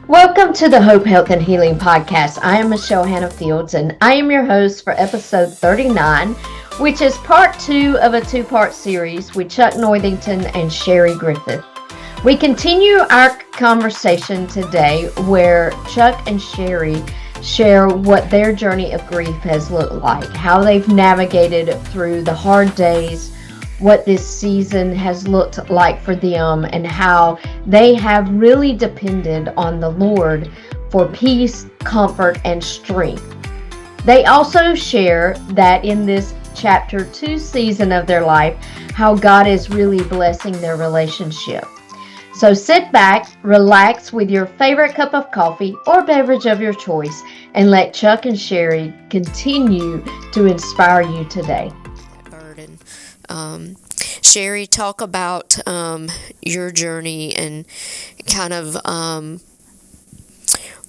Welcome to the Hope, Health, and Healing Podcast. I am Michelle Hannah Fields, and I am your host for episode 39, which is part two of a two-part series with Chuck Northington and Sherry Griffith. We continue our conversation today where Chuck and Sherry share what their journey of grief has looked like, how they've navigated through the hard days, what this season has looked like for them, and how they have really depended on the Lord for peace, comfort, and strength. They also share that in this chapter 2 season of their life, how God is really blessing their relationship. So sit back, relax with your favorite cup of coffee or beverage of your choice, and let Chuck and Sherry continue to inspire you today. Burden. Sherry, talk about your journey and kind of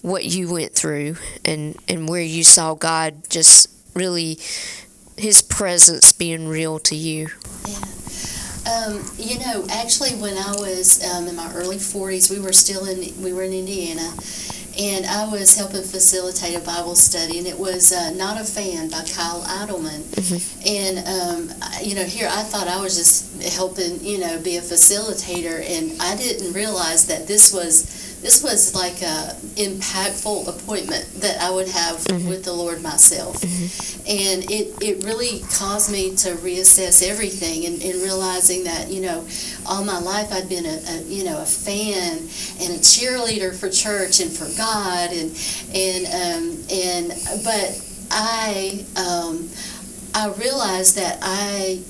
what you went through and where you saw God just really, His presence being real to you. Yeah. Actually, when I was in my early 40s, we were in Indiana, and I was helping facilitate a Bible study, and it was Not a Fan by Kyle Idleman. Mm-hmm. And, here I thought I was just helping, be a facilitator, and I didn't realize that this was like a impactful appointment that I would have Mm-hmm. with the Lord myself. Mm-hmm. And it really caused me to reassess everything and realizing that, all my life I'd been a fan and a cheerleader for church and for God but I realized that I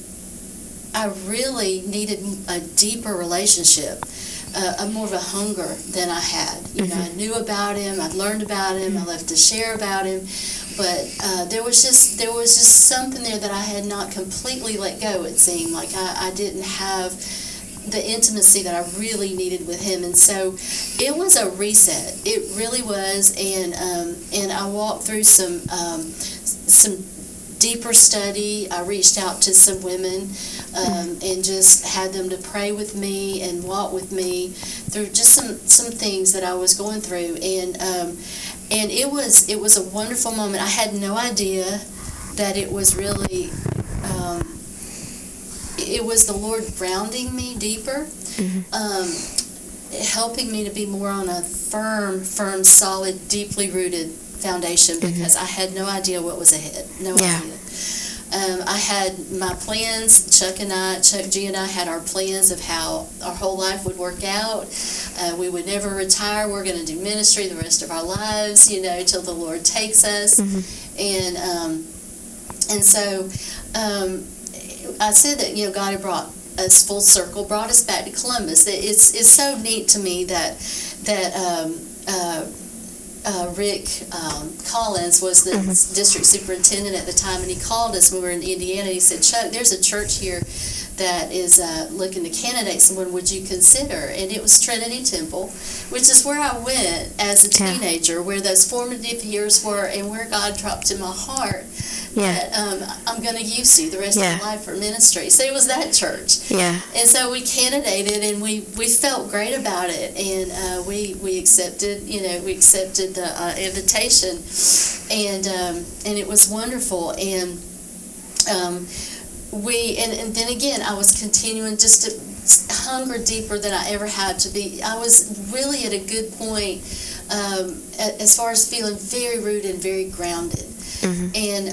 really needed a deeper relationship, more of a hunger than I had. Mm-hmm. I knew about Him, I'd learned about Him, I loved to share about Him, but there was just something there that I had not completely let go. It seemed like I didn't have the intimacy that I really needed with Him, and so it was a reset. It really was, and I walked through some deeper study. I reached out to some women and just had them to pray with me and walk with me through just some things that I was going through, and it was a wonderful moment. I had no idea that it was really it was the Lord grounding me deeper, helping me to be more on a firm, solid, deeply rooted foundation, because I had no idea what was ahead. No idea. I had my plans. Chuck G and I had our plans of how our whole life would work out. We would never retire. We're going to do ministry the rest of our lives, till the Lord takes us. And so I said that, God had brought us full circle, brought us back to Columbus. It's so neat to me that Rick Collins was the district superintendent at the time, and he called us when we were in Indiana, and he said, Chuck, there's a church here that is looking to candidate someone. Would you consider? And it was Trinity Temple, which is where I went as a teenager, where those formative years were, and where God dropped in my heart that I'm going to use you the rest of my life for ministry. So it was that church. And so we candidated, and we felt great about it, and we accepted the invitation, and it was wonderful. And and then again, I was continuing just to hunger deeper than I ever had to be. I was really at a good point as far as feeling very rooted and very grounded. And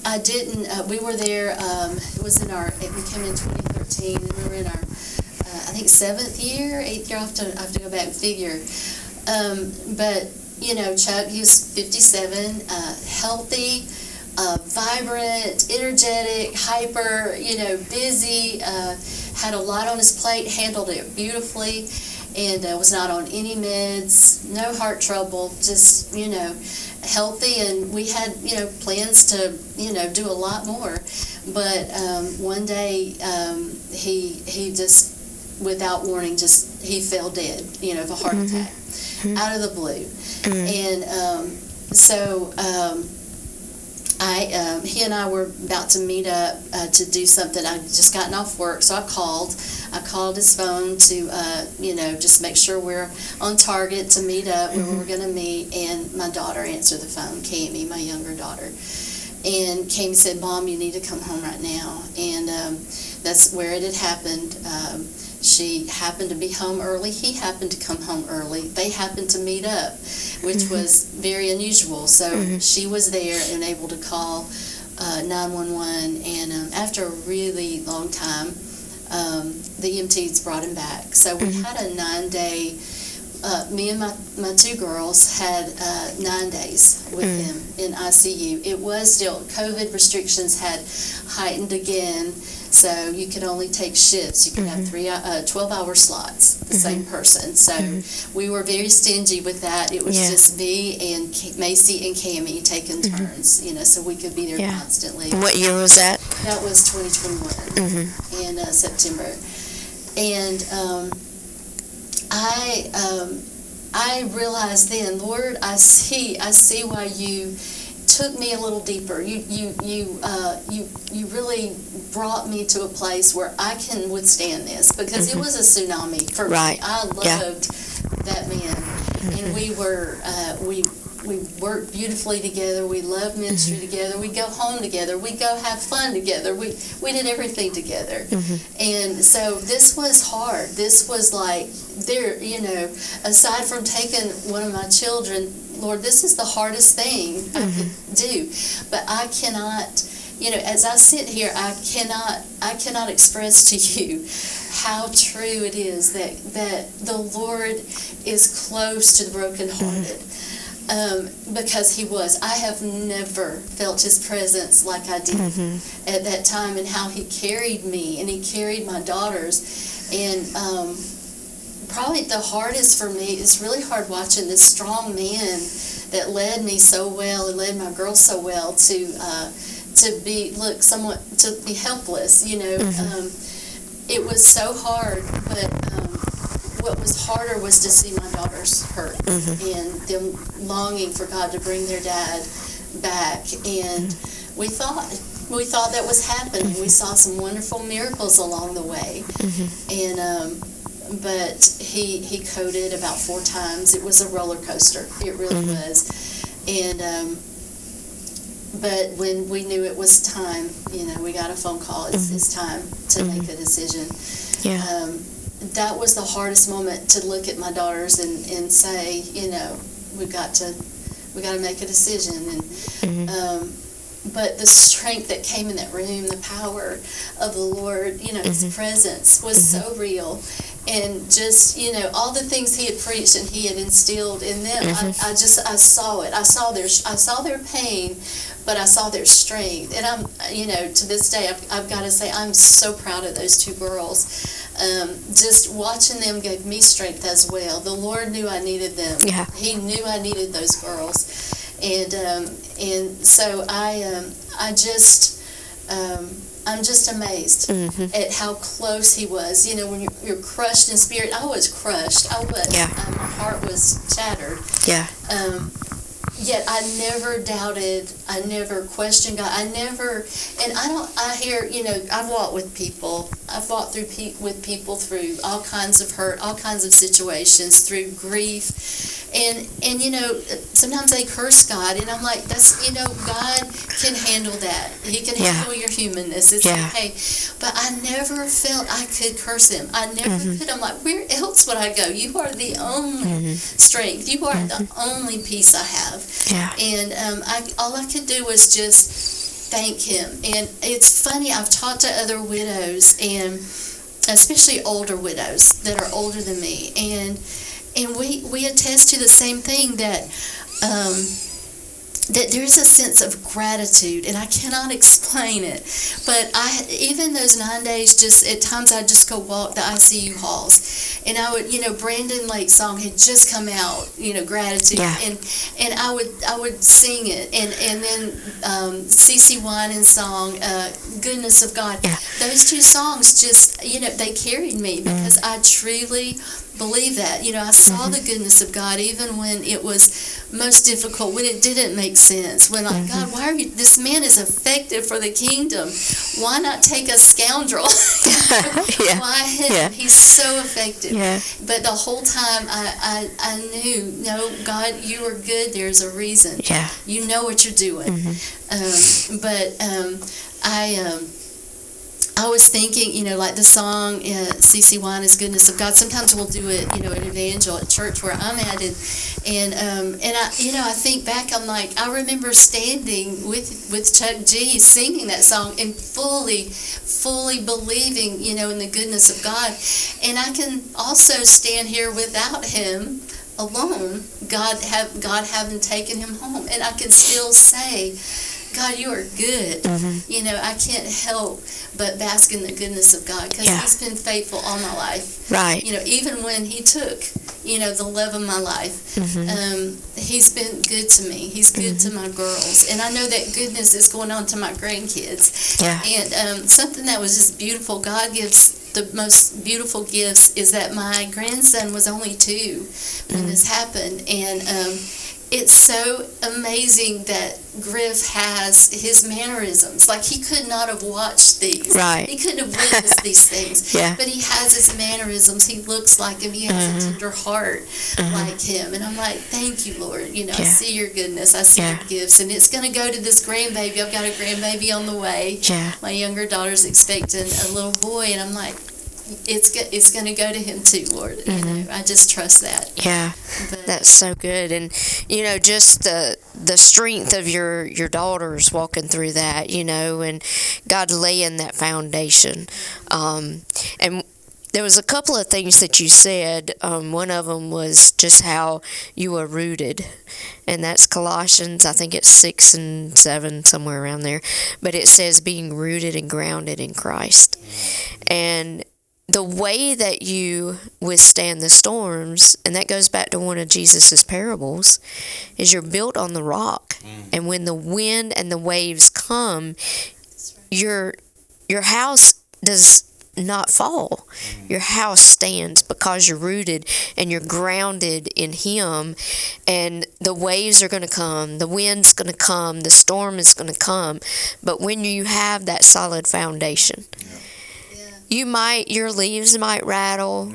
I didn't. We were there. It was we came in 2013, and we were in our I think 8th year. I have to go back and figure. But Chuck, he was 57, healthy, vibrant, energetic, hyper, busy, had a lot on his plate, handled it beautifully, and was not on any meds, no heart trouble, just, healthy. And we had, plans to, do a lot more. But one day he just, without warning, he fell dead, of a heart attack, out of the blue. And so he and I were about to meet up to do something. I just gotten off work, so I called his phone to, just make sure we're on target to meet up where we were going to meet. And my daughter answered the phone, Cami, my younger daughter. And Cami said, "Mom, you need to come home right now." And that's where it had happened. She happened to be home early. He happened to come home early. They happened to meet up, which was very unusual. So she was there and able to call 911. And after a really long time, the EMTs brought him back. So we had a 9-day. Me and my two girls had 9 days with him in ICU. It was still, COVID restrictions had heightened again, so you could only take shifts. You could have 12-hour slots, the same person. So we were very stingy with that. It was just me and Macy and Cami taking turns, so we could be there constantly. What year was that? That was 2021 in September. And I realized then, Lord, I see why you took me a little deeper. You really brought me to a place where I can withstand this, because it was a tsunami for me. I loved that man, and we worked beautifully together. We loved ministry together. We'd go home together. We'd go have fun together. We did everything together. And so this was hard. This was like, aside from taking one of my children, Lord, this is the hardest thing I could do. But I cannot, as I sit here, I cannot express to you how true it is that the Lord is close to the brokenhearted. Because he was. I have never felt his presence like I did at that time, and how he carried me and he carried my daughters. And probably the hardest for me, it's really hard watching this strong man that led me so well and led my girls so well to be helpless. It was so hard, but what was harder was to see my daughters hurt and them longing for God to bring their dad back. And we thought that was happening. We saw some wonderful miracles along the way. And but he coded about 4 times. It was a roller coaster. It really was. And but when we knew it was time, we got a phone call. It's time to make a decision. That was the hardest moment, to look at my daughters and say, we got to make a decision. And but the strength that came in that room, the power of the Lord, His presence was so real. And just, all the things he had preached and he had instilled in them, I saw it. I saw their pain, but I saw their strength. And I'm, to this day, I've got to say, I'm so proud of those 2 girls. Just watching them gave me strength as well. The Lord knew I needed them. He knew I needed those girls. And so I'm just amazed at how close he was. When you're crushed in spirit, I was crushed. I was. My heart was shattered. Yet I never doubted. I never questioned God. I hear, I've walked with people. I've walked with people through all kinds of hurt, all kinds of situations, through grief. And sometimes they curse God, and I'm like, God can handle that. He can handle your humanness. It's okay. But I never felt I could curse him. I never could. I'm like, where else would I go? You are the only strength. You are the only peace I have. And all I could do was just thank him. And it's funny, I've talked to other widows, and especially older widows that are older than me, and we attest to the same thing, that there's a sense of gratitude, and I cannot explain it. But even those 9 days, just at times I'd just go walk the ICU halls, and I would, Brandon Lake's song had just come out, gratitude, and I would sing it, and then CeCe Winans' song, Goodness of God. Those 2 songs just, they carried me, because I truly believe that. I saw the goodness of God even when it was most difficult, when it didn't make sense, when like, God, why are you, this man is effective for the kingdom. Why not take a scoundrel? Yeah. Why him? Yeah. He's so effective. Yeah. But the whole time I knew, no, God, you are good. There's a reason. Yeah. You know what you're doing. I was thinking, like the song CC Wine's Goodness of God. Sometimes we'll do it, at Evangel at church where I'm at, and I think back. I'm like, I remember standing with Chuck G singing that song and fully believing, in the goodness of God. And I can also stand here without him alone. God having taken him home, and I can still say, God, you are good. I can't help but bask in the goodness of God because he's been faithful all my life. Right. Even when he took, the love of my life, he's been good to me. He's good to my girls. And I know that goodness is going on to my grandkids. Yeah. And something that was just beautiful, God gives the most beautiful gifts, is that my grandson was only 2 when this happened. And it's so amazing that Griff has his mannerisms. Like, he could not have watched these. Right. He couldn't have witnessed these things. Yeah. But he has his mannerisms. He looks like him. He has a tender heart like him. And I'm like, thank you, Lord. I see your goodness. I see your gifts. And it's going to go to this grandbaby. I've got a grandbaby on the way. Yeah. My younger daughter's expecting a little boy. And I'm like, it's going to go to him too, Lord. I just trust that. Yeah, But that's so good. And just the strength of your daughters walking through that, and God laying that foundation. And there was a couple of things that you said. One of them was just how you were rooted, and that's Colossians, I think it's 6 and 7, somewhere around there. But it says being rooted and grounded in Christ. And the way that you withstand the storms, and that goes back to one of Jesus's parables, is you're built on the rock. And when the wind and the waves come, your house does not fall. Your house stands because you're rooted and you're grounded in Him. And the waves are going to come, the wind's going to come, the storm is going to come. But when you have that solid foundation, your leaves might rattle.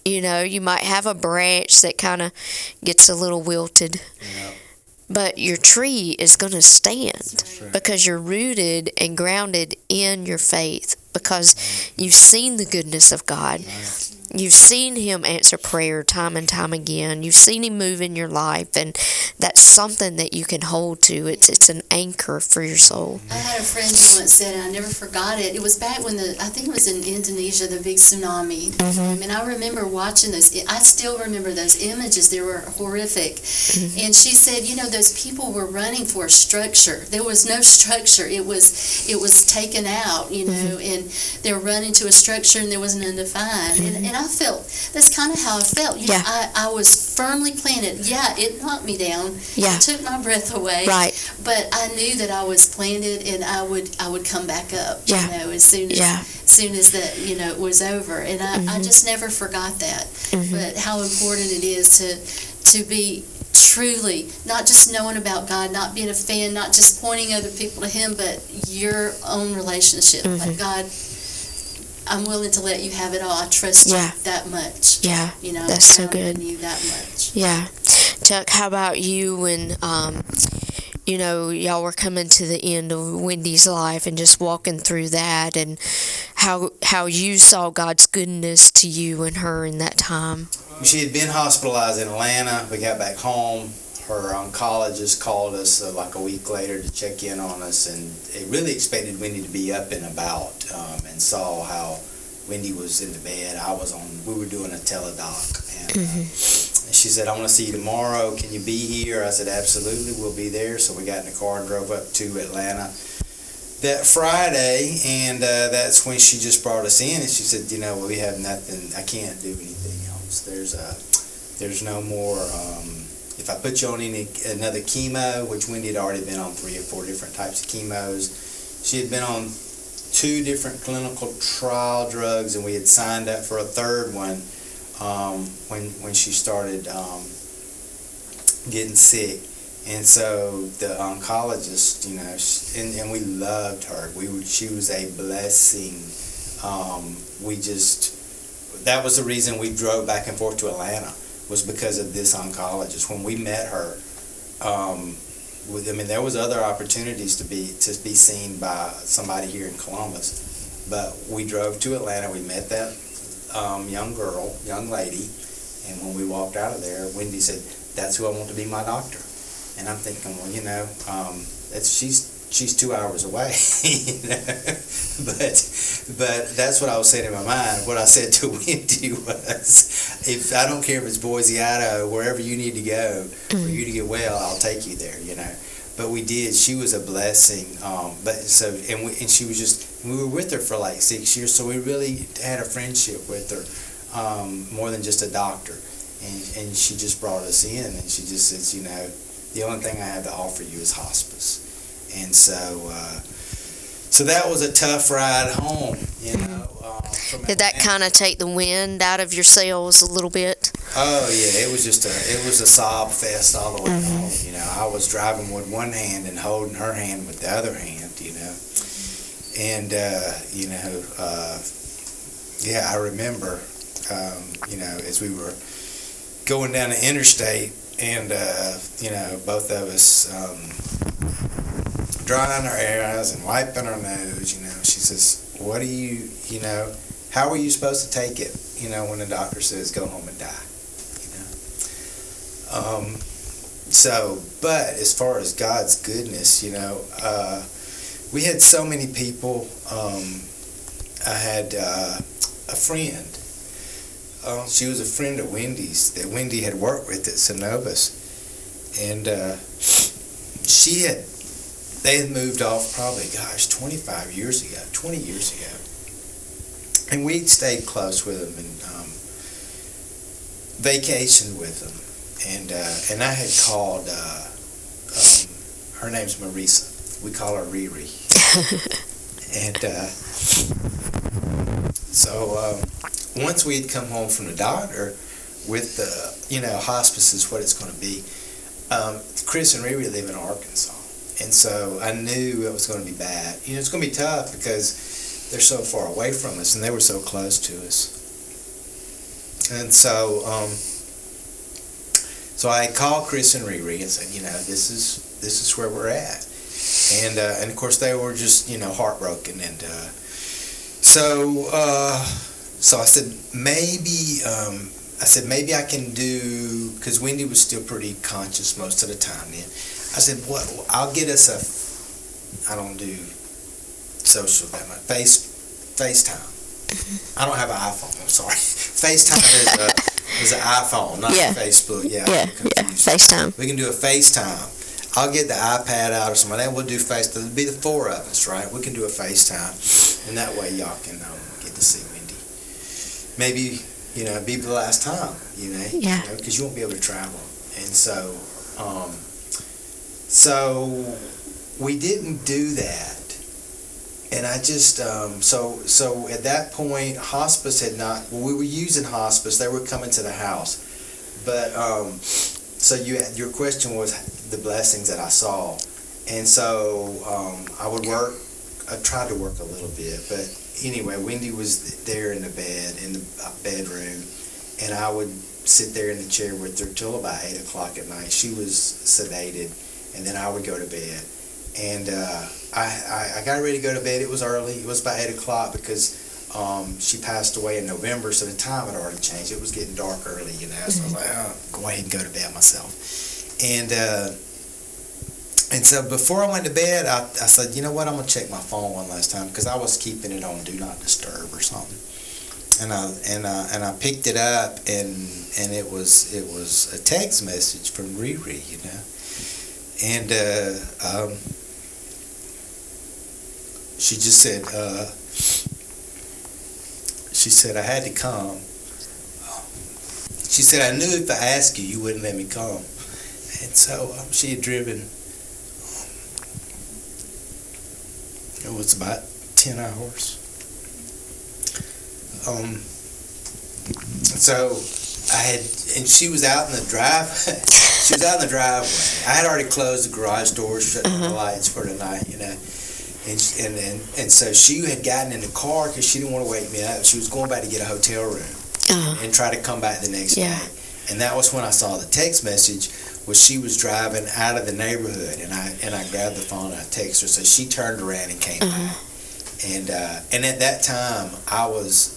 You might have a branch that kind of gets a little wilted. But your tree is going to stand because you're rooted and grounded in your faith, because you've seen the goodness of God. You've seen Him answer prayer time and time again. You've seen Him move in your life, and that's something that you can hold to. It's an anchor for your soul. I had a friend who once said, and I never forgot it. It was back when I think it was in Indonesia, the big tsunami. And I remember watching those. I still remember those images. They were horrific. And she said, those people were running for a structure. There was no structure. It was taken out, and they were running to a structure, and there was none to find. And I felt, that's kind of how I felt. I was firmly planted. It knocked me down. It took my breath away. Right. But I knew that I was planted, and I would come back up. As soon as that it was over. And I just never forgot that. But how important it is to be truly not just knowing about God, not being a fan, not just pointing other people to Him, but your own relationship. Like, God, I'm willing to let you have it all. I trust you that much. That's so good. You that much. Chuck, how about you when y'all were coming to the end of Wendy's life and just walking through that, and how you saw God's goodness to you and her in that time? She had been hospitalized in Atlanta. We got back home. Her oncologist called us like a week later to check in on us, and they really expected Wendy to be up and about, and saw how Wendy was in the bed. We were doing a teledoc, and she said, I want to see you tomorrow. Can you be here? I said, absolutely, we'll be there. So we got in the car and drove up to Atlanta that Friday, and that's when she just brought us in, and she said, we have nothing. I can't do anything else. There's no more. If I put you on another chemo, which Wendy had already been on 3 or 4 different types of chemos, she had been on 2 different clinical trial drugs, and we had signed up for a 3rd one. when she started getting sick. And so the oncologist, and we loved her. She was a blessing. That was the reason we drove back and forth to Atlanta, was because of this oncologist. When we met her, there was other opportunities to be seen by somebody here in Columbus, but we drove to Atlanta. We met that young lady, and when we walked out of there, Wendy said, "That's who I want to be my doctor." And I'm thinking, well, she's 2 hours away, but that's what I was saying in my mind. What I said to Wendy was, if I don't care if it's Boise, Idaho, wherever you need to go for you to get well, I'll take you there, But we did. She was a blessing. And she was we were with her for like 6 years, so we really had a friendship with her, more than just a doctor. And she just brought us in, and she just says, the only thing I have to offer you is hospice. And so that was a tough ride home, Did that kind of take the wind out of your sails a little bit? Oh yeah, it was a sob fest all the way home. I was driving with one hand and holding her hand with the other hand. And I remember, as we were going down the interstate, and both of us drying our eyes and wiping our nose. She says, "What do you, how are you supposed to take it? When the doctor says go home and die." But as far as God's goodness, we had so many people. I had a friend. She was a friend of Wendy's that Wendy had worked with at Synovus, and they had moved off probably, 20 years ago, and we'd stayed close with them and vacationed with them, and I had called. Her name's Marisa. We call her Riri, and so. Once we had come home from the doctor with the, hospice is what it's going to be, Chris and Riri live in Arkansas. And so I knew it was going to be bad. It's going to be tough because they're so far away from us and they were so close to us. And so I called Chris and Riri and said, this is where we're at. And of course they were just, heartbroken. And So I said, maybe I can do, because Wendy was still pretty conscious most of the time then. I said, I'll get us I don't do social that much, FaceTime. I don't have an iPhone, I'm sorry. FaceTime is an iPhone, not Facebook. Yeah, FaceTime. We can do a FaceTime. I'll get the iPad out or something, then we'll do FaceTime. It'll be the four of us, right? We can do a FaceTime, and that way y'all can get to see Wendy. Maybe, be the last time, because you won't be able to travel. And so we didn't do that. And I just, so at that point, hospice had not, we were using hospice, they were coming to the house. But, so your question was the blessings that I saw. And so I tried to work a little bit, but anyway, Wendy was there in the bedroom, and I would sit there in the chair with her till about 8 o'clock at night. She was sedated, and then I would go to bed. And I got ready to go to bed. It was early. It was about 8 o'clock because she passed away in November, so the time had already changed. It was getting dark early, So I was like, go ahead and go to bed myself. And so before I went to bed, I said, you know what, I'm going to check my phone one last time, because I was keeping it on Do Not Disturb or something. And I picked it up, and it was a text message from Riri, And she just said, I had to come. She said, I knew if I asked you, you wouldn't let me come. And so she had driven, it was about 10 hours. So and she was out in the drive. She was out in the driveway. I had already closed the garage doors, shut off the lights for the night, and so she had gotten in the car because she didn't want to wake me up. She was going back to get a hotel room and try to come back the next day. And that was when I saw the text message. Was she was driving out of the neighborhood, and I grabbed the phone and I texted her. So she turned around and came back. And at that time I was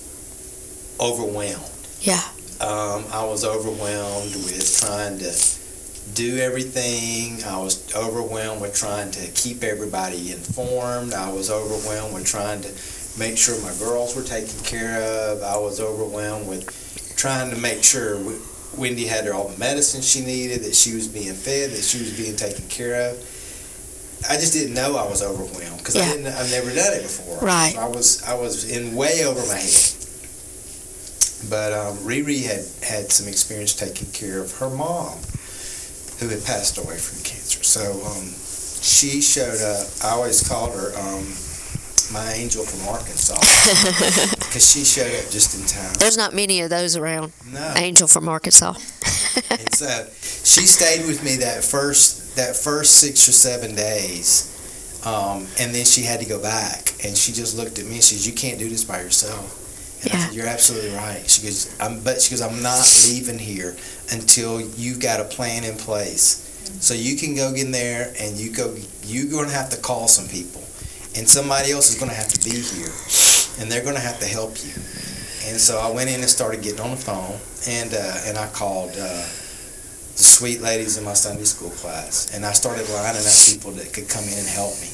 overwhelmed. Yeah. I was overwhelmed with trying to do everything. I was overwhelmed with trying to keep everybody informed. I was overwhelmed with trying to make sure my girls were taken care of. I was overwhelmed with trying to make sure Wendy had all the medicine she needed, that she was being fed, that she was being taken care of. I just didn't know I was overwhelmed because I've never done it before. Right. I was in way over my head. But Riri had some experience taking care of her mom, who had passed away from cancer. So she showed up. I always called her my angel from Arkansas because she showed up just in time. There's not many of those around. No. Angel from Arkansas. And so she stayed with me that first 6 or 7 days, and then she had to go back. And she just looked at me and says, "You can't do this by yourself." And I said, "You're absolutely right." She goes, "I'm not leaving here until you've got a plan in place. So you can go in there and you're going to have to call some people, and somebody else is going to have to be here, and they're going to have to help you." And so I went in and started getting on the phone, and I called the sweet ladies in my Sunday school class, and I started lining up people that could come in and help me.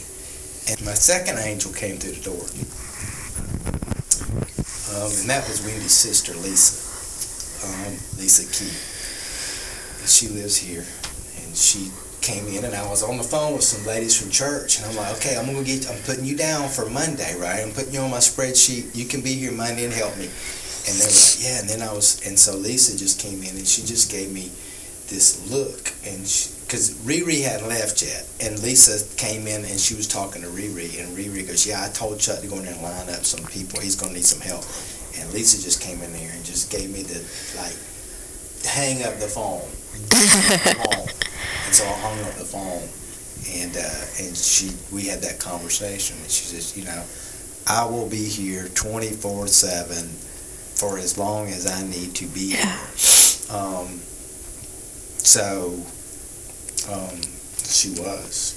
And my second angel came through the door. And that was Wendy's sister, Lisa Key. She lives here, and she came in, and I was on the phone with some ladies from church, and I'm like, "Okay, I'm putting you down for Monday, right? I'm putting you on my spreadsheet. You can be here Monday and help me." And they were like, "Yeah." And then and so Lisa just came in, and she just gave me this look, and because Riri hadn't left yet, and Lisa came in and she was talking to Riri, and Riri goes, "Yeah, I told Chuck to go in there and line up some people. He's going to need some help." And Lisa just came in there and just gave me the, like, hang up the phone. And so I hung up the phone, and we had that conversation, and she says, "I will be here 24/7 for as long as I need to be here." She was,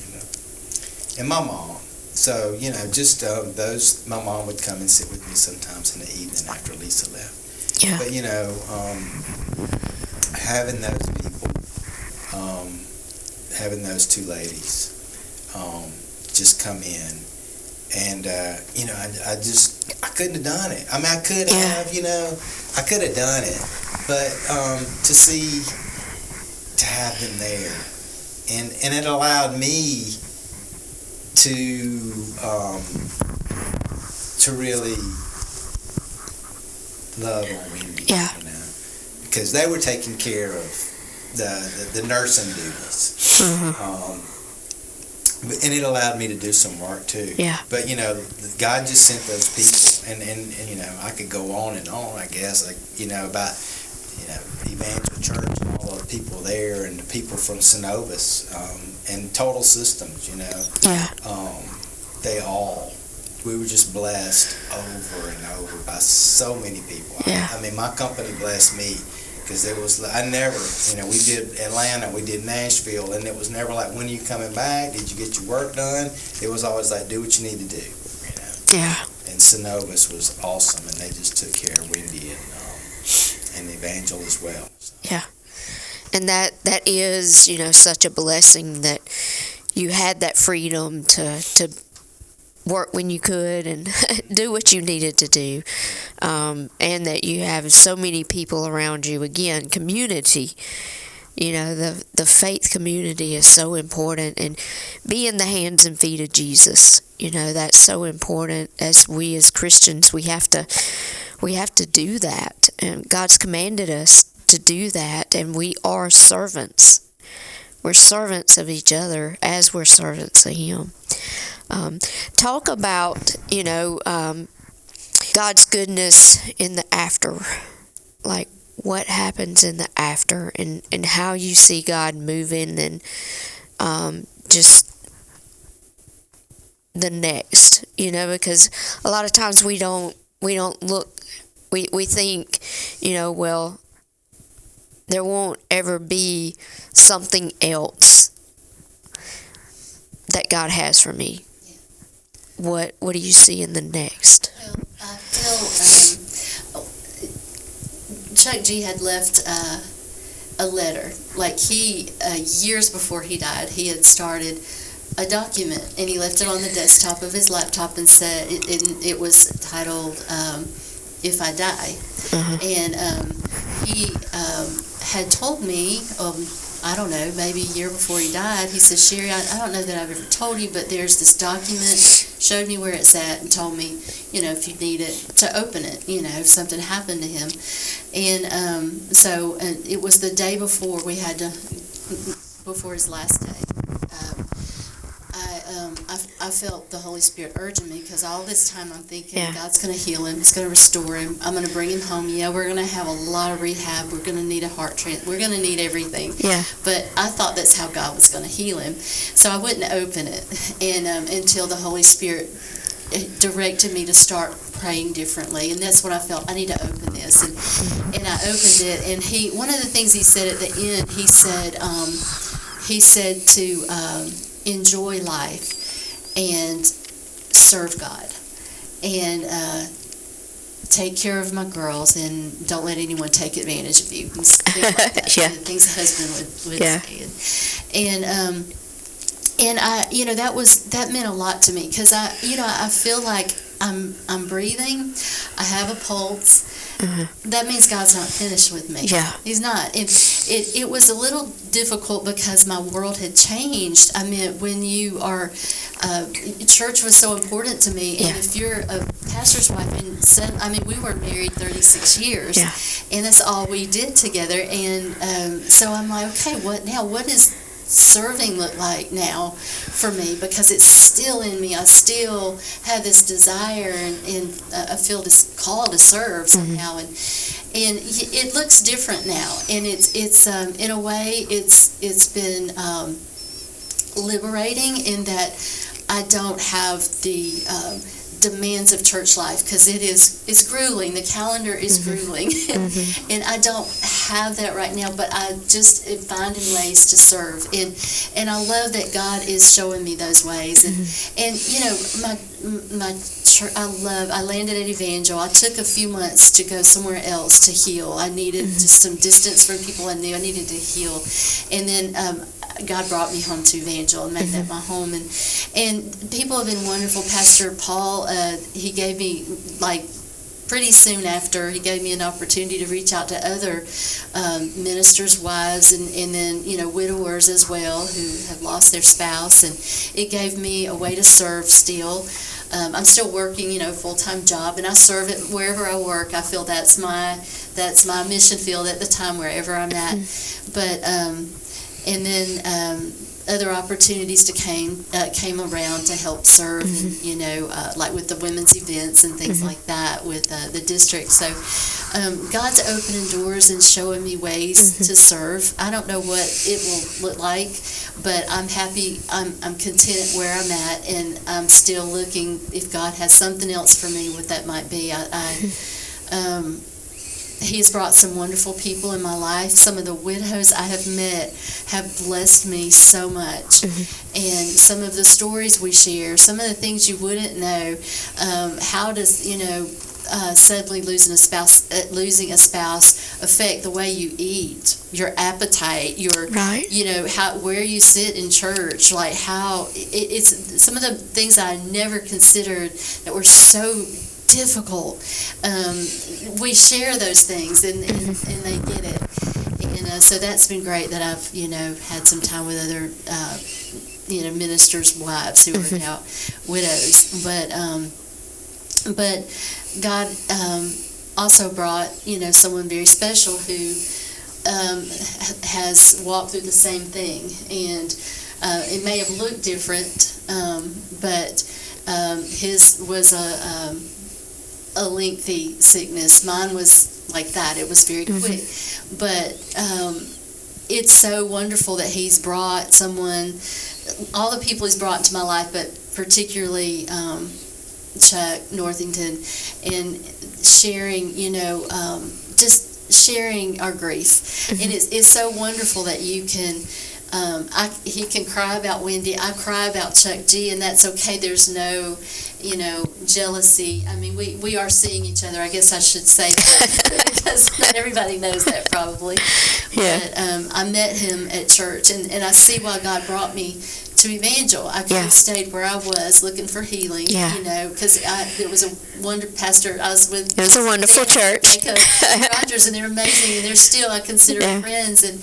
and my mom. So, just my mom would come and sit with me sometimes in the evening after Lisa left. Yeah. But, having those people, having those two ladies just come in, and, I couldn't have done it. I mean, I could have, I could have done it. But to have them there, and it allowed me to really love on Wendy, because they were taking care of the nursing duties, and it allowed me to do some work too. Yeah. But God just sent those people, and I could go on and on, I guess, about Evangel Church and all the people there, and the people from Synovus, and Total Systems, we were just blessed over and over by so many people. Yeah. I mean, my company blessed me, because we did Atlanta, we did Nashville, and it was never like, "When are you coming back? Did you get your work done?" It was always like, "Do what you need to do." Yeah. And Synovus was awesome, and they just took care of Wendy and Evangel as well. Yeah. And that is, such a blessing that you had that freedom to work when you could and do what you needed to do. And that you have so many people around you. Again, community. The faith community is so important, and being the hands and feet of Jesus. That's so important. As Christians, we have to do that, and God's commanded us to do that, and we are servants. We're servants of each other as we're servants of Him. Talk about, God's goodness in the after. Like, what happens in the after, and how you see God moving, and just the next, because a lot of times we don't look, we think, well, there won't ever be something else that God has for me. What do you see in the next? Well, I feel Chuck G had left a letter. Like he, years before he died, he had started a document, and he left it on the desktop of his laptop and said, it was titled, If I Die. And he had told me, I don't know, maybe a year before he died, he said, Sherry, I don't know that I've ever told you, but there's this document, showed me where it's at, and told me, if you need it, to open it, if something happened to him. And so it was the day before before his last day. I felt the Holy Spirit urging me, because all this time I'm thinking, God's going to heal him, He's going to restore him, I'm going to bring him home. Yeah, we're going to have a lot of rehab, we're going to need a heart transplant, we're going to need everything. Yeah. But I thought that's how God was going to heal him, so I wouldn't open it, and until the Holy Spirit directed me to start praying differently, and that's what I felt. I need to open this, and I opened it, and one of the things he said at the end, he said to enjoy life and serve God, and take care of my girls, and don't let anyone take advantage of you. And things like that. Things a husband would say. And I, that meant a lot to me, because I feel like I'm breathing, I have a pulse. That means God's not finished with me. Yeah. He's not. It was a little difficult because my world had changed. I mean, when you are, church was so important to me. And if you're a pastor's wife, we were married 36 years. Yeah. And that's all we did together. And so I'm like, okay, what now? What does serving look like now for me? Because it's still in me. I still have this desire, and I feel this call to serve somehow, and it looks different now, and it's in a way it's been liberating, in that I don't have the demands of church life, because it's grueling. The calendar is grueling, and I don't have that right now, but I just am finding ways to serve, and I love that God is showing me those ways, and my church, I landed at Evangel. I took a few months to go somewhere else to heal. I needed just some distance from people I knew. I needed to heal, and then God brought me home to Evangel and made that my home, and people have been wonderful. Pastor Paul, he gave me, pretty soon after, he gave me an opportunity to reach out to other ministers' wives, and then widowers as well, who have lost their spouse, and it gave me a way to serve still. I'm still working, full-time job, and I serve it wherever I work. I feel that's my mission field at the time, wherever I'm at. But and then other opportunities came around to help serve, and, like with the women's events and things like that with the district. So God's opening doors and showing me ways to serve. I don't know what it will look like, but I'm happy. I'm content where I'm at, and I'm still looking if God has something else for me, what that might be. He's brought some wonderful people in my life. Some of the widows I have met have blessed me so much. And some of the stories we share, some of the things you wouldn't know. How does, suddenly losing a spouse affect the way you eat, your appetite, your, where you sit in church, like how it's some of the things I never considered that were so difficult. We share those things, and they get it, and so that's been great that I've had some time with other ministers' wives who are now widows, but God also brought someone very special who has walked through the same thing, and it may have looked different, but his was a lengthy sickness. Mine was like that. It was very quick. But it's so wonderful that he's brought someone, all the people he's brought into my life, but particularly Chuck Northington, and sharing, just sharing our grief. And it's so wonderful that you can, he can cry about Wendy, I cry about Chuck G, and that's okay. There's no, jealousy. I mean, we are seeing each other. I guess I should say that because not everybody knows that probably. Yeah. But I met him at church, and I see why God brought me to Evangel. I could have stayed where I was looking for healing, because there was a pastor I was with. It was a wonderful church. Rogers, and they're amazing, and they're still, I consider friends. And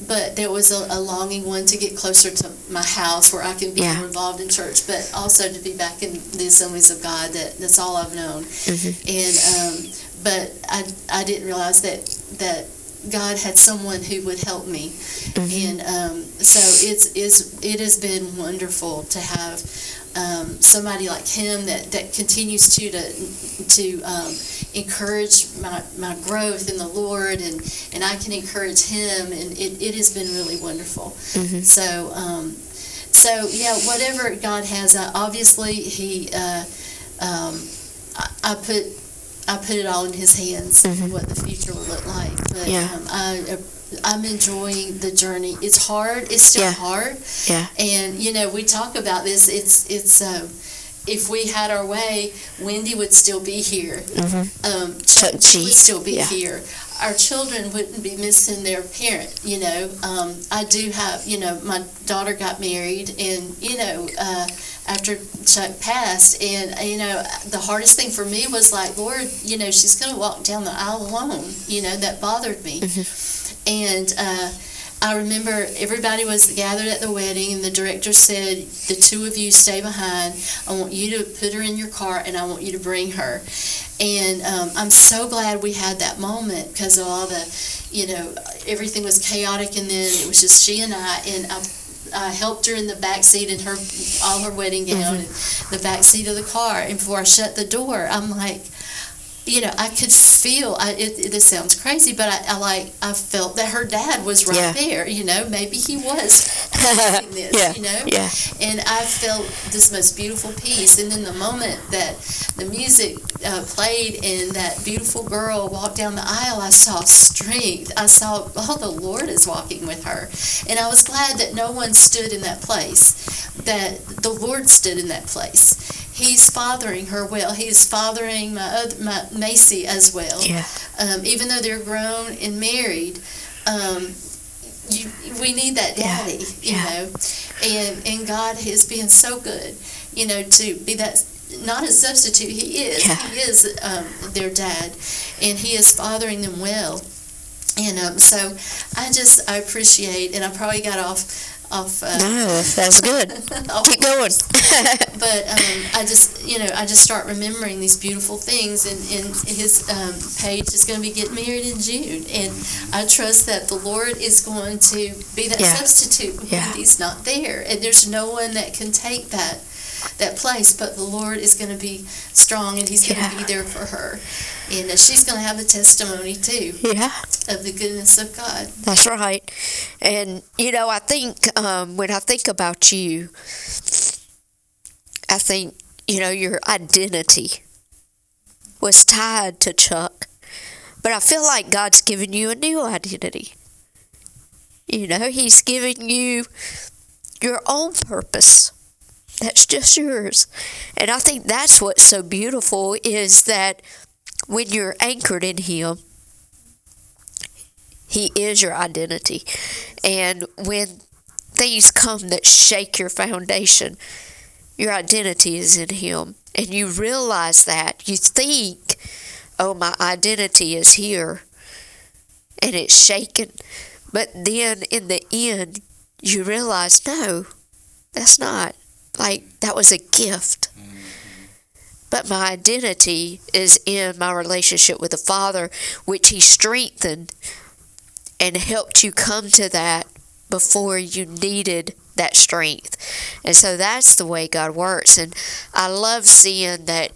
but there was a longing, one, to get closer to my house where I can be more involved in church, but also to be back in the assemblies of God. That's all I've known. And but I didn't realize that God had someone who would help me, and so it has been wonderful to have somebody like him that continues to encourage my growth in the Lord, and I can encourage him, and it has been really wonderful. So yeah, whatever God has, obviously I put it all in his hands, what the future will look like. But I'm enjoying the journey. It's hard. It's still hard. Yeah. And we talk about this. It's if we had our way, Wendy would still be here. Chuck would still be here. Our children wouldn't be missing their parent. I do have. My daughter got married, and after Chuck passed, and the hardest thing for me was like, Lord, she's going to walk down the aisle alone. That bothered me. And I remember everybody was gathered at the wedding, and the director said, the two of you stay behind. I want you to put her in your car, and I want you to bring her. And I'm so glad we had that moment, because of all the, everything was chaotic, and then it was just she and I helped her in the back seat in all her wedding gown, in the back seat of the car. And before I shut the door, I'm like, I could feel. This sounds crazy, but I felt that her dad was right there. Maybe he was doing this. And I felt this most beautiful peace. And then the moment that the music played and that beautiful girl walked down the aisle, I saw strength. I saw, the Lord is walking with her, and I was glad that no one stood in that place. That the Lord stood in that place. He's fathering her well. He's fathering my Macy as well. Yeah. Even though they're grown and married, we need that daddy, you know. And God has been so good, to be that, not a substitute. He is. Yeah. He is their dad, and he is fathering them well. And so I appreciate, and I probably got off. No, that's good. Keep going. But I just start remembering these beautiful things, and his Paige is going to be getting married in June, and I trust that the Lord is going to be that substitute when he's not there, and there's no one that can take that place, but the Lord is going to be strong, and he's going to be there for her, and she's going to have a testimony too of the goodness of God. That's right. And I think when I think about you, I think your identity was tied to Chuck, but I feel like God's given you a new identity. He's given you your own purpose. That's just yours. And I think that's what's so beautiful, is that when you're anchored in him, he is your identity. And when things come that shake your foundation, your identity is in him. And you realize that. You think, oh, my identity is here, and it's shaken. But then in the end, you realize, no, that's not. Like, that was a gift. But my identity is in my relationship with the Father, which he strengthened and helped you come to that before you needed that strength. And so that's the way God works. And I love seeing that,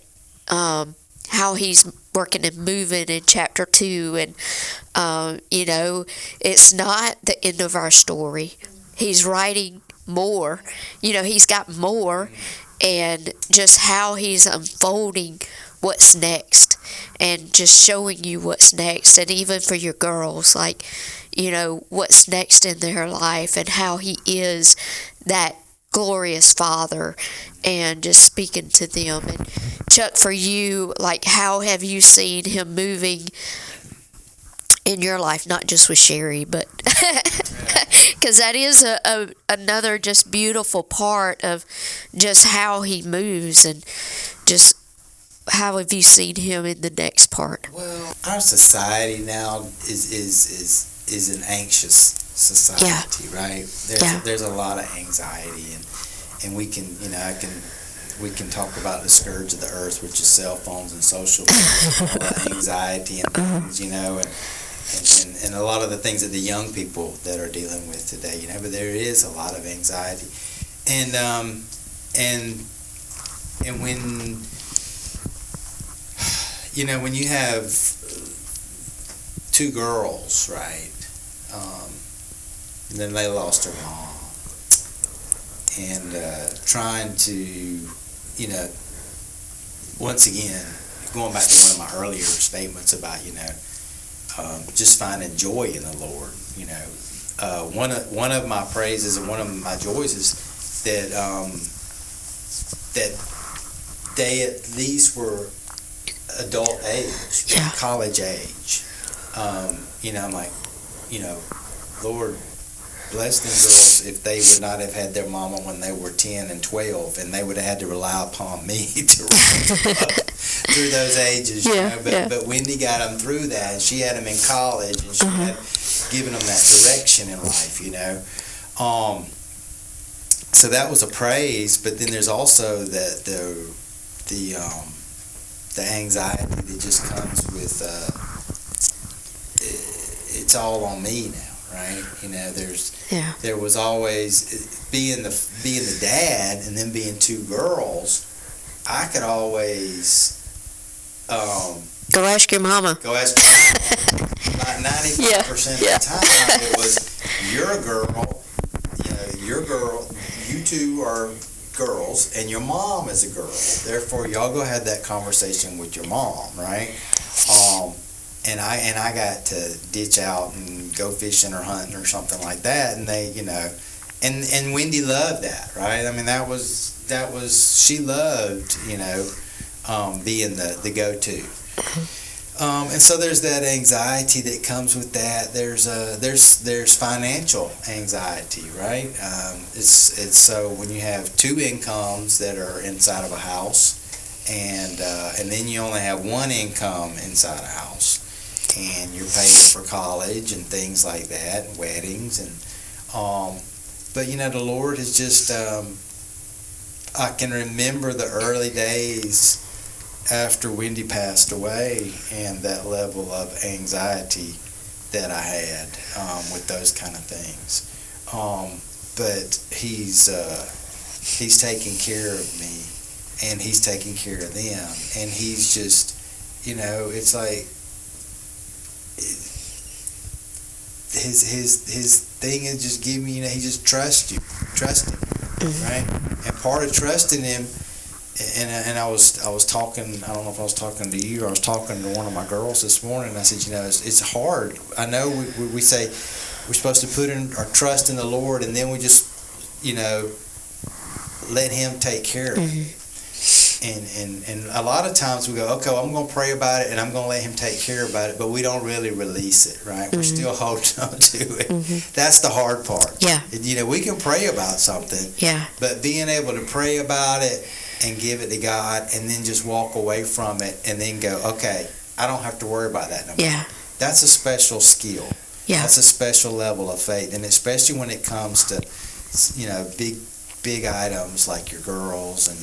how he's working and moving in chapter 2. And, it's not the end of our story. He's writing more. He's got more, and just how he's unfolding what's next and just showing you what's next. And even for your girls, what's next in their life and how he is that glorious father, and just speaking to them. And Chuck, for you, how have you seen him moving in your life, not just with Sherry, but because that is another just beautiful part of just how he moves, and just how have you seen him in the next part? Well, our society now is an anxious society, right? There's a lot of anxiety, and we can we can talk about the scourge of the earth, which is cell phones and social media, all the anxiety and things, and a lot of the things that the young people that are dealing with today, but there is a lot of anxiety, and when when you have two girls, right, and then they lost their mom, and trying to, once again, going back to one of my earlier statements about, just finding joy in the Lord. One of my praises and one of my joys is that they at least were adult age, college age. I'm like, Lord, bless them girls if they would not have had their mama when they were 10 and 12, and they would have had to rely upon me to raise them up through those ages. But Wendy got them through that, and she had them in college, and she had given them that direction in life. So that was a praise, but then there's also the anxiety that just comes with it's all on me now. Right, there was always being the dad, and then being two girls. I could always go ask your mama. About 95% of the time, it was you're a girl. You two are girls, and your mom is a girl. Therefore, y'all go have that conversation with your mom, right? And I got to ditch out and go fishing or hunting or something like that, and they, and Wendy loved that, right? I mean, that was she loved, being the go-to. And so there's that anxiety that comes with that. There's financial anxiety, right? It's so when you have two incomes that are inside of a house, and then you only have one income inside a house, and you're paying for college and things like that, and weddings, and but the Lord is just I can remember the early days after Wendy passed away, and that level of anxiety that I had with those kind of things. But he's taking care of me, and he's taking care of them, and he's just, it's like his thing is just give me, he just trust him, right? And part of trusting him. And I was talking, I don't know if I was talking to you or I was talking to one of my girls this morning, and I said, it's hard. I know we say we're supposed to put in our trust in the Lord, and then we just, let him take care of it. And a lot of times we go, okay, well, I'm going to pray about it, and I'm going to let him take care about it, but we don't really release it, right? We're still holding on to it. That's the hard part. Yeah. We can pray about something, but being able to pray about it and give it to God, and then just walk away from it, and then go, okay, I don't have to worry about that no more. Yeah. That's a special skill. Yeah. That's a special level of faith, and especially when it comes to, big items like your girls and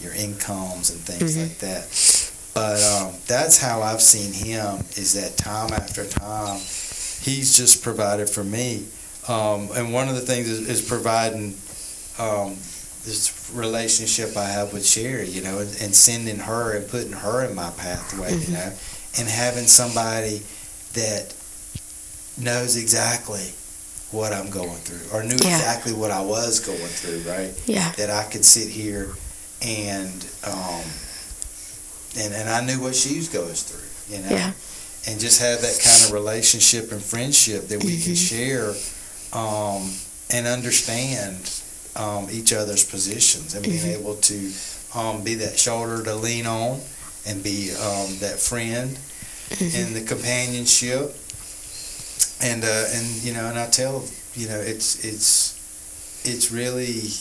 your incomes and things like that. But that's how I've seen him, is that time after time, he's just provided for me. And one of the things is providing this relationship I have with Sherry, you know, and sending her and putting her in my pathway, you know, and having somebody that knows exactly what I'm going through, or knew exactly what I was going through, right? Yeah. That I could sit here and I knew what she was going through, you know? Yeah. And just have that kind of relationship and friendship that we can share and understand each other's positions, and being able to be that shoulder to lean on, and be that friend and the companionship. And you know, and I tell, you know, it's really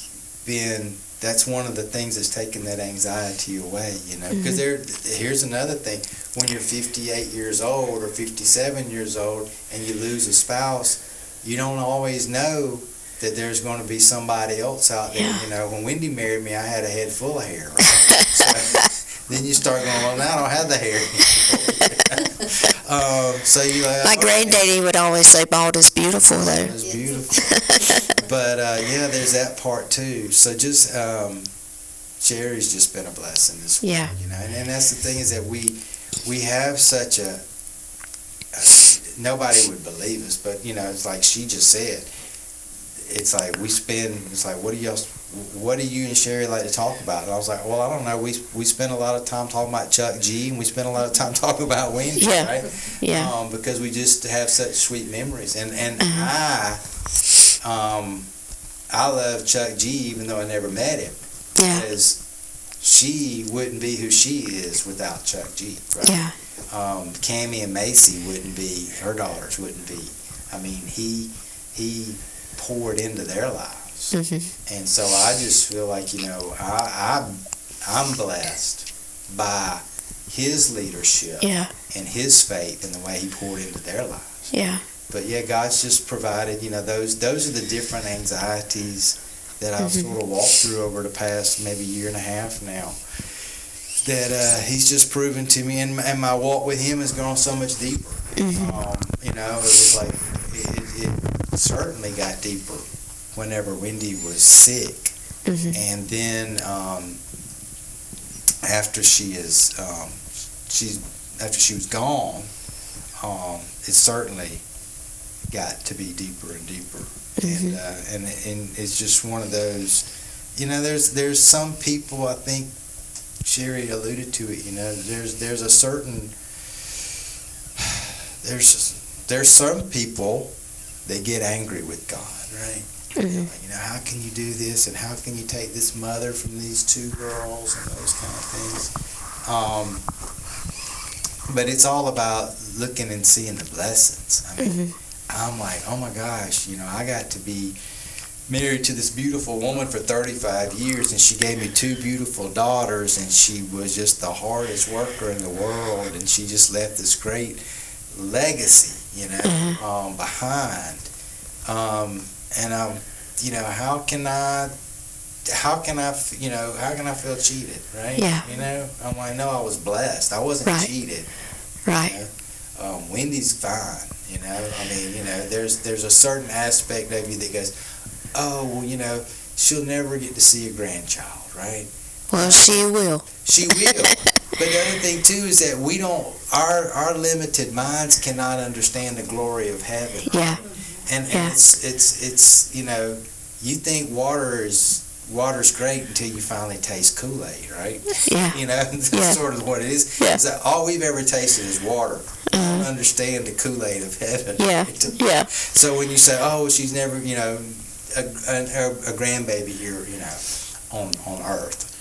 been, that's one of the things that's taken that anxiety away, you know, because here's another thing. When you're 58 years old or 57 years old and you lose a spouse, you don't always know that there's going to be somebody else out there. You know, when Wendy married me, I had a head full of hair, right? So then you start going, well, now I don't have the hair anymore. So you like, my granddaddy would always say bald is beautiful, though. It's beautiful. But yeah, there's that part too. So just Sherry's just been a blessing this week, you know. And that's the thing, is that we have such a nobody would believe us, but you know, it's like she just said. It's like it's like, what do you and Sherry like to talk about? And I was like, well, I don't know. We spend a lot of time talking about Chuck G, and we spend a lot of time talking about Wendy, right? Yeah. Because we just have such sweet memories. And I love Chuck G, even though I never met him. Yeah. Because she wouldn't be who she is without Chuck G, right? Yeah. Cammie and Macy wouldn't be, her daughters wouldn't be. I mean, he poured into their lives. And so I just feel like, you know, I'm blessed by his leadership and his faith and the way he poured into their lives. Yeah. But yeah, God's just provided, you know, those are the different anxieties that I've sort of walked through over the past maybe year and a half now, that he's just proven to me, and my walk with him has gone so much deeper. You know, it was like, it certainly got deeper whenever Wendy was sick. And then after she was gone, it certainly got to be deeper and deeper. And it's just one of those, you know, there's some people, I think Sherry alluded to it, you know, there's a certain, there's some people that get angry with God, right? You know, how can you do this, and how can you take this mother from these two girls, and those kind of things. But it's all about looking and seeing the blessings. I mean, I'm like, oh my gosh, you know, I got to be married to this beautiful woman for 35 years, and she gave me two beautiful daughters, and she was just the hardest worker in the world, and she just left this great legacy, you know, behind. And you know, how can I feel cheated, right? Yeah. You know, I'm like, no, I was blessed. I wasn't cheated. Right. You know? Wendy's fine. You know, I mean, you know, there's a certain aspect of you that goes, oh, well, you know, she'll never get to see a grandchild, right? Well, she will. She will. But the other thing too is that we don't, our limited minds cannot understand the glory of heaven. Yeah. And it's you know, you think water's great until you finally taste Kool-Aid, right? Yeah. You know, that's sort of what it is. Yeah. It's like all we've ever tasted is water. We don't understand the Kool-Aid of heaven. Yeah. Right? Yeah. So when you say, oh, she's never, you know, a grandbaby here, you know, on earth.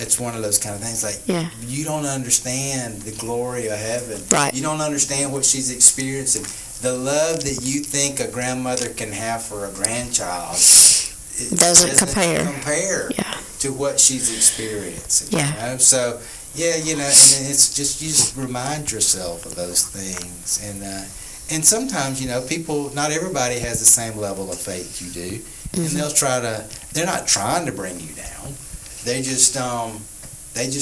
It's one of those kind of things, like, you don't understand the glory of heaven. Right. You don't understand what she's experiencing. The love that you think a grandmother can have for a grandchild doesn't compare to what she's experiencing. Yeah. You know? So, yeah, you know, and it's just, you just remind yourself of those things. And sometimes, you know, not everybody has the same level of faith you do. And they're not trying to bring you down. They just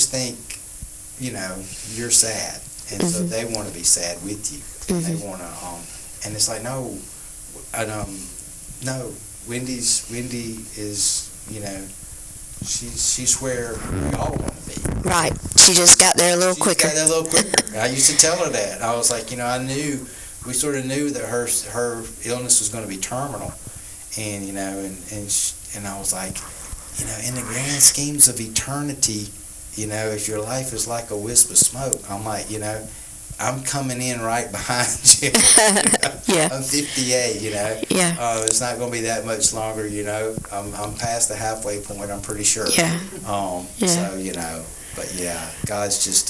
think, you know, you're sad, and so they want to be sad with you. And they want to, and it's like, no, Wendy is, you know, she's where we all want to be. Right. She just got there a little quicker. Got there a little quicker. I used to tell her that. I was like, we sort of knew that her illness was going to be terminal, and and I was like, in the grand schemes of eternity, if your life is like a wisp of smoke, I'm like, I'm coming in right behind you. Yeah. I'm 58, Yeah. It's not going to be that much longer, I'm past the halfway point, I'm pretty sure. Yeah. Yeah. So, but yeah, God's just,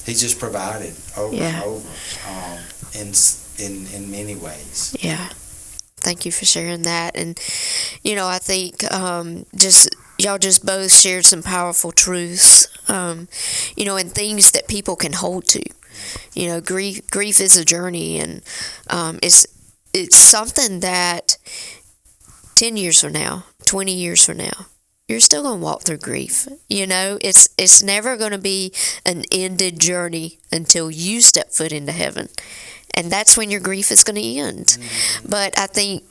He just provided over and over, in many ways. Yeah. Thank you for sharing that. And, I think y'all just both shared some powerful truths, and things that people can hold to. Grief is a journey, and it's something that 10 years from now, 20 years from now, you're still going to walk through grief. It's never going to be an ended journey until you step foot into heaven. And that's when your grief is going to end. Mm-hmm. But I think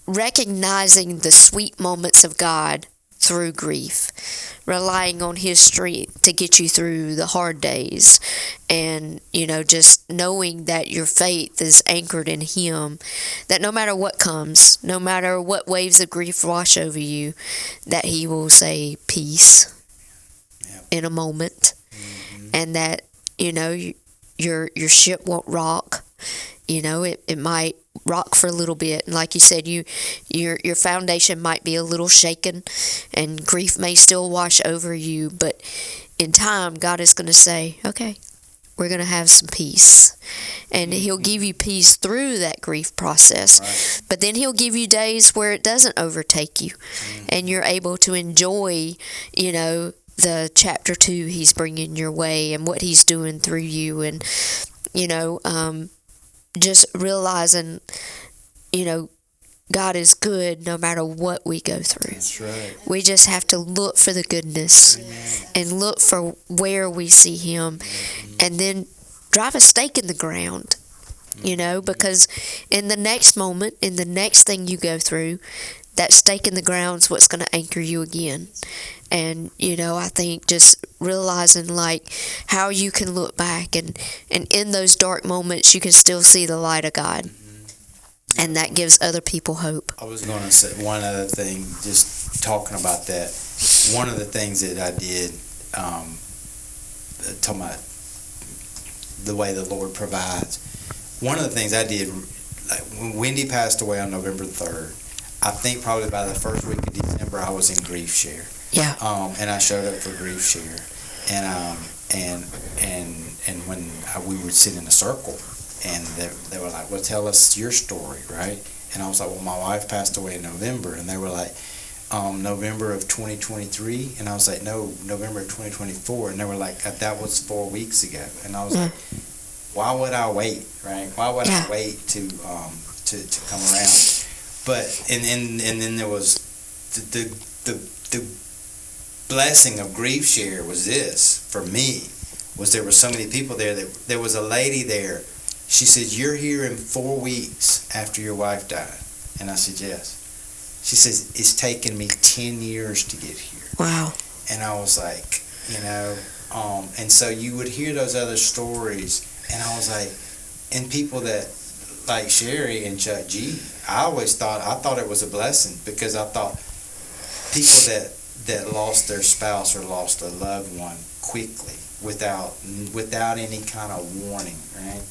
recognizing the sweet moments of God through grief, relying on His strength to get you through the hard days, and, just knowing that your faith is anchored in Him, that no matter what comes, no matter what waves of grief wash over you, that He will say peace in a moment, and that, your ship won't rock. It might rock for a little bit, and like you said, your foundation might be a little shaken, and grief may still wash over you, but in time, God is going to say, okay, we're going to have some peace, and He'll give you peace through that grief process. Right. But then He'll give you days where it doesn't overtake you, and you're able to enjoy, the chapter 2 He's bringing your way and what He's doing through you, and just realizing, God is good no matter what we go through. That's right. We just have to look for the goodness. Amen. And look for where we see Him, and then drive a stake in the ground, because in the next moment, in the next thing you go through, that stake in the ground is what's going to anchor you again. And, I think just realizing how you can look back and in those dark moments, you can still see the light of God. And that gives other people hope. I was going to say one other thing, just talking about that. One of the things that I did, talking about the way the Lord provides, one of the things I did, when Wendy passed away on November 3rd, I think probably by the first week of December, I was in grief share. Yeah. And I showed up for grief share, and when we would sit in a circle, and they were like, "Well, tell us your story, right?" And I was like, "Well, my wife passed away in November," and they were like, "November of 2023," and I was like, "No, November of 2024," and they were like, "That was 4 weeks ago," and I was like, "Why would I wait, right? Why would I wait to come around?" But and then there was the blessing of grief share was this for me, was there were so many people there that there was a lady there. She said, "You're here in 4 weeks after your wife died," and I said, "Yes." She says, "It's taken me 10 years to get here." Wow. And I was like, and so you would hear those other stories, and I was like, and people that like Sherry and Chuck G, I thought it was a blessing, because I thought people that lost their spouse or lost a loved one quickly without any kind of warning, right?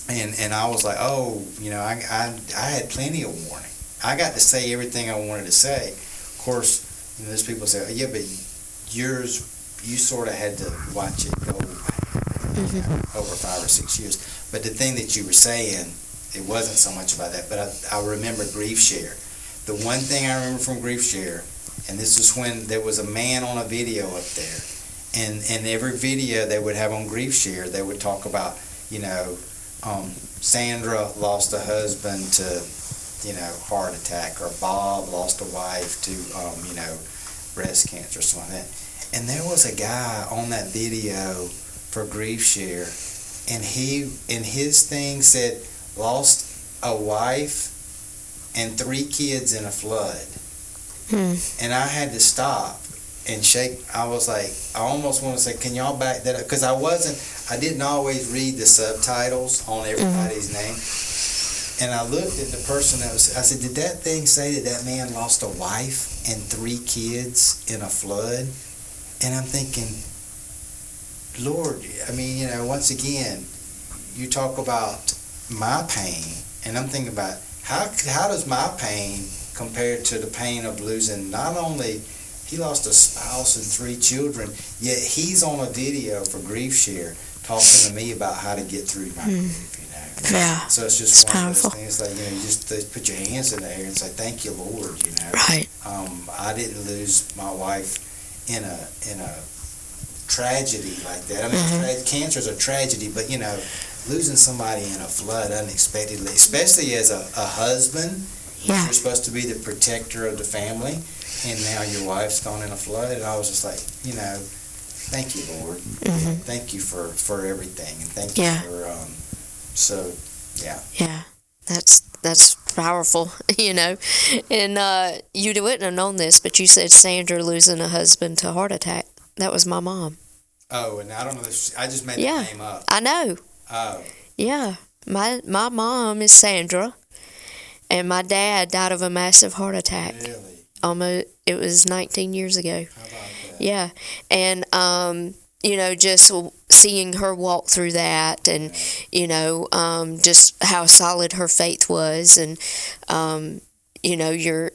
And I was like, I had plenty of warning. I got to say everything I wanted to say. Of course, there's people say, "Yeah, but yours, you sort of had to watch it go over 5 or 6 years." But the thing that you were saying, it wasn't so much about that. But I remember grief share. The one thing I remember from grief share, and this was when there was a man on a video up there, and every video they would have on grief share, they would talk about, Sandra lost a husband to, heart attack, or Bob lost a wife to, breast cancer, or something like that. And there was a guy on that video for grief share, and his thing said, lost a wife and 3 kids in a flood. And I had to stop and shake. I was like, I almost want to say, can y'all back that up? Because I didn't always read the subtitles on everybody's name. And I looked at the person I said, did that thing say that man lost a wife and 3 kids in a flood? And I'm thinking, Lord, I mean, once again, you talk about my pain, and I'm thinking about how does my pain compare to the pain of losing not only he lost a spouse and 3 children, yet he's on a video for Grief Share talking to me about how to get through my grief. Yeah. So it's just one powerful. of those things, like, you just put your hands in the air and say, thank you, Lord, Right. I didn't lose my wife in a tragedy like that. I mean, cancer is a tragedy, but, losing somebody in a flood unexpectedly, especially as a husband, Yeah. you're supposed to be the protector of the family, and now your wife's gone in a flood, and I was just like, thank you, Lord. Thank you for everything, and thank you for, so, yeah. Yeah. That's powerful, And you wouldn't have known this, but you said Sandra losing a husband to a heart attack. That was my mom. Oh, and I don't know if I just made the name up. I know. Oh. Yeah. My mom is Sandra, and my dad died of a massive heart attack. Really? It was 19 years ago. How about that? Yeah. And, just seeing her walk through that, and, just how solid her faith was, and, you're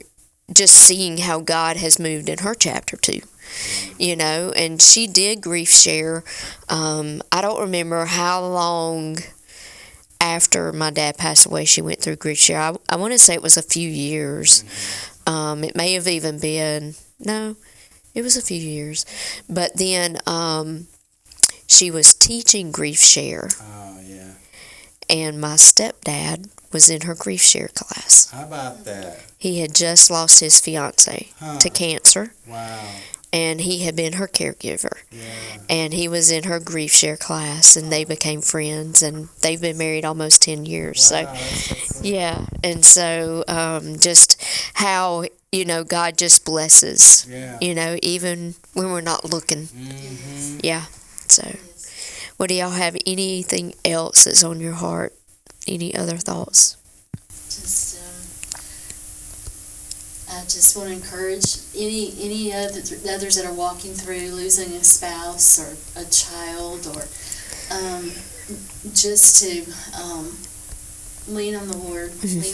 just seeing how God has moved in her chapter too. And she did Grief Share. I don't remember how long after my dad passed away she went through Grief Share. I want to say it was a few years. It may have even been, no, it was a few years. But then she was teaching Grief Share. Oh, yeah. And my stepdad was in her Grief Share class. How about that? He had just lost his fiance to cancer. Wow. And he had been her caregiver. Yeah. And he was in her Grief Share class, and they became friends, and they've been married almost 10 years. Wow, So, that's so cool. yeah. And so just how, God just blesses, Yeah. even when we're not looking. Mm-hmm. Yeah. So, well, do y'all have anything else that's on your heart? Any other thoughts? I just want to encourage any others that are walking through losing a spouse or a child, or just to lean on the Lord, and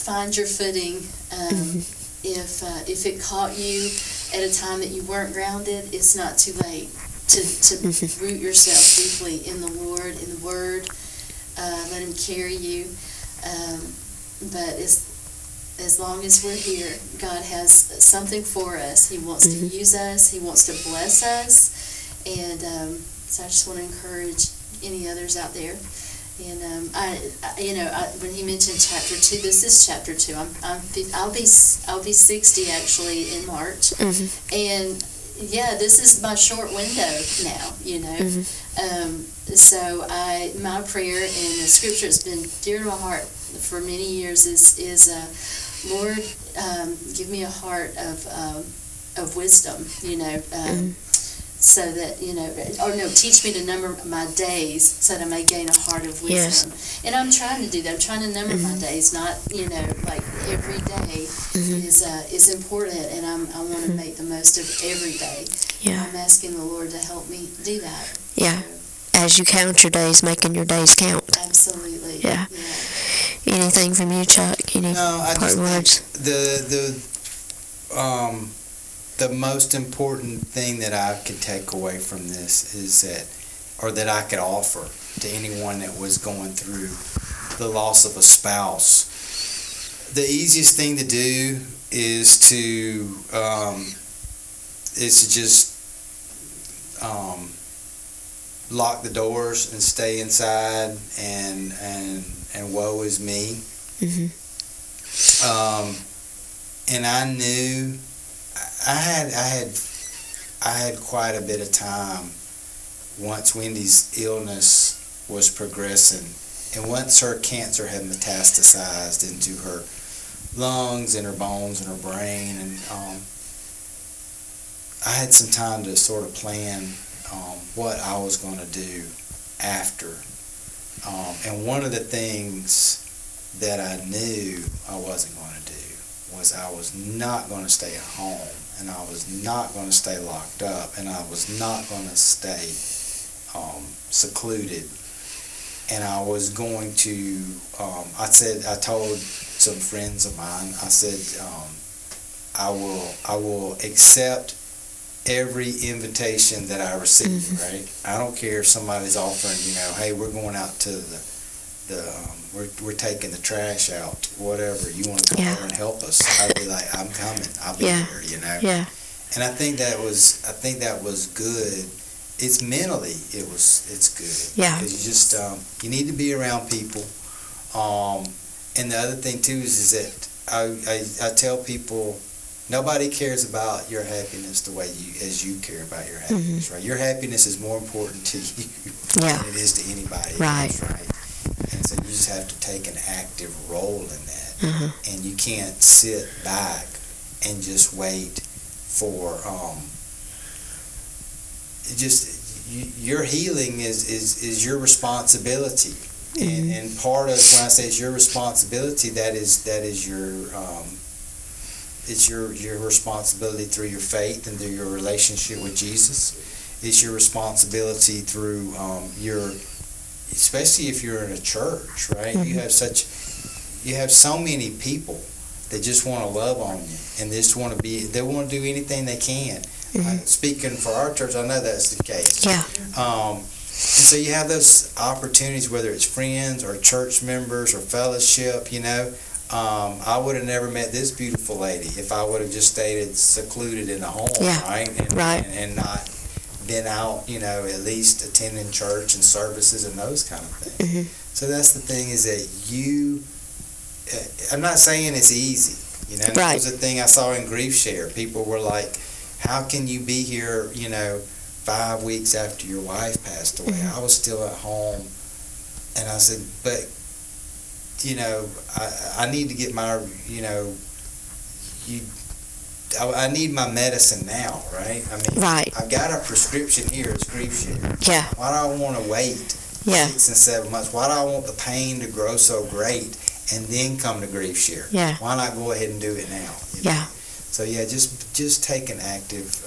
find your footing. If it caught you at a time that you weren't grounded, it's not too late to root yourself deeply in the Lord, in the Word. Let Him carry you. But as long as we're here, God has something for us. He wants to use us. He wants to bless us. And so I just want to encourage any others out there. And when he mentioned chapter 2, this is chapter 2. I'll be 60 actually in March. And yeah, this is my short window now. So my prayer, and the scripture that's been dear to my heart for many years is Lord, give me a heart of wisdom, so that, teach me to number my days so that I may gain a heart of wisdom. Yes. And I'm trying to do that. I'm trying to number my days, not, like every day is important, and I want to make the most of every day. Yeah. I'm asking the Lord to help me do that. Yeah. So, as you count your days, making your days count. Absolutely. Yeah. Anything from you, Chuck? Any parting words? The most important thing that I could take away from this is that I could offer to anyone that was going through the loss of a spouse. The easiest thing to do is to just lock the doors and stay inside and woe is me. And I knew I had quite a bit of time once Wendy's illness was progressing, and once her cancer had metastasized into her lungs and her bones and her brain. And I had some time to sort of plan what I was going to do after. And one of the things that I knew I wasn't going to do was I was not going to stay at home, and I was not going to stay locked up, and I was not going to stay secluded. And I was going to, I told some friends of mine, I said, I will accept every invitation that I receive, right? I don't care if somebody's offering, hey, we're going out to we're taking the trash out, whatever, you want to come over and help us, I'd be like, I'm coming, I'll be here, Yeah. And I think that was good. It's mentally, it's good. Yeah. Because you just, you need to be around people. And the other thing too is that I tell people, nobody cares about your happiness the way as you care about your happiness, right? Your happiness is more important to you than it is to anybody else, right? And so you just have to take an active role in that. And you can't sit back and just wait for, your healing is your responsibility. And part of, when I say it's your responsibility, that is your, it's your responsibility through your faith and through your relationship with Jesus. It's your responsibility through especially if you're in a church, right? You have so many people that just want to love on you, and they want to do anything they can. Speaking for our church, I know that's the case. Yeah. So you have those opportunities, whether it's friends or church members or fellowship, I would have never met this beautiful lady if I would have just stayed secluded in a home, right? And not been out, at least attending church and services and those kind of things. So that's the thing, is that I'm not saying it's easy. That was the thing I saw in Grief Share. People were like, how can you be here, 5 weeks after your wife passed away? I was still at home. And I said, but, I need to get my, I need my medicine now, right? I mean, I've got a prescription here, it's Grief Share. Yeah. Why do I want to wait 6 and 7 months? Why do I want the pain to grow so great and then come to Grief Share? Yeah. Why not go ahead and do it now? Yeah. So just take an active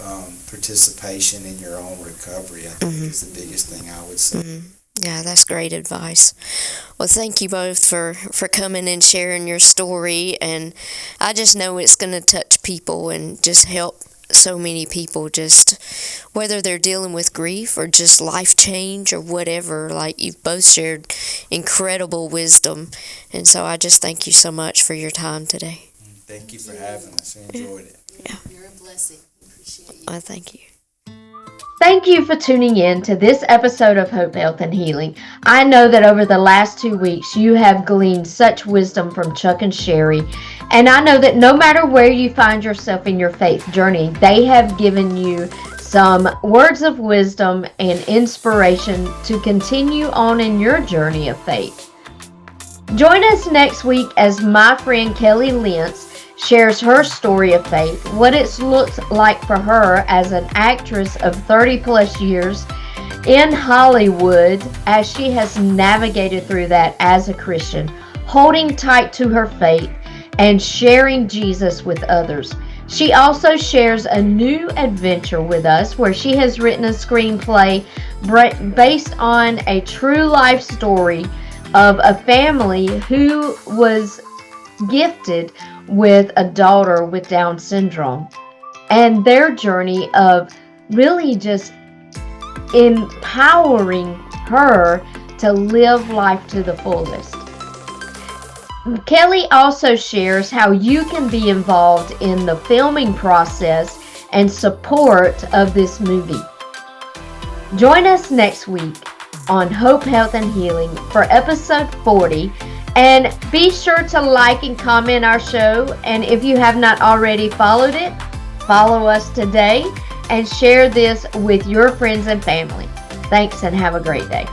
participation in your own recovery, I think is the biggest thing I would say. Yeah, that's great advice. Well, thank you both for coming and sharing your story. And I just know it's going to touch people and just help so many people, just whether they're dealing with grief or just life change or whatever. Like, you've both shared incredible wisdom. And so I just thank you so much for your time today. Thank you for having us. We enjoyed it. Yeah. You're a blessing. Appreciate you. Well, thank you. Thank you for tuning in to this episode of Hope, Health, and Healing. I know that over the last 2 weeks, you have gleaned such wisdom from Chuck and Sherry. And I know that no matter where you find yourself in your faith journey, they have given you some words of wisdom and inspiration to continue on in your journey of faith. Join us next week as my friend Kelly Lentz shares her story of faith, what it's looked like for her as an actress of 30 plus years in Hollywood, as she has navigated through that as a Christian, holding tight to her faith and sharing Jesus with others. She also shares a new adventure with us where she has written a screenplay based on a true life story of a family who was gifted with a daughter with Down syndrome, and their journey of really just empowering her to live life to the fullest. Kelly also shares how you can be involved in the filming process and support of this movie. Join us next week on Hope, Health, and Healing for episode 40. And be sure to like and comment our show. And if you have not already followed it, follow us today and share this with your friends and family. Thanks and have a great day.